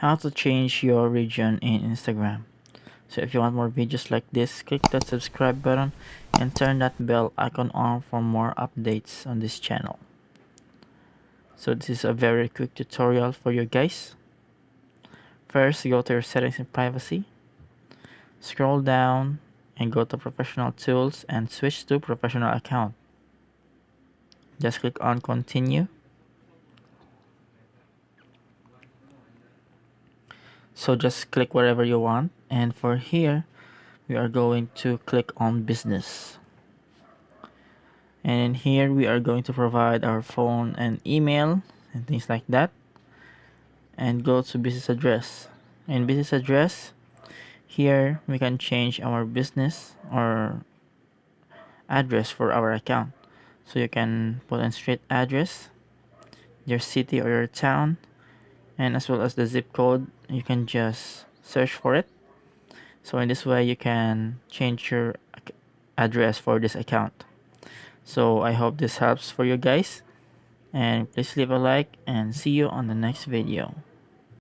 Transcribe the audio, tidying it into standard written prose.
how to change your region in Instagram. So if you want more videos like this, click that subscribe button and turn that bell icon on for more updates on this channel. So this is a very quick tutorial for you guys. First, go to your settings and privacy. Scroll down and go to professional tools and switch to professional account. Just click on continue. So just click wherever you want, and for here we are going to click on business, and in here we are going to provide our phone and email and things like that, and go to business address. In business address, here we can change our business or address for our account. So you can put in street address, your city or your town, and as well as the zip code. You can just search for it. So in this way you can change your address for this account. So I hope this helps for you guys, and please leave a like and see you on the next video.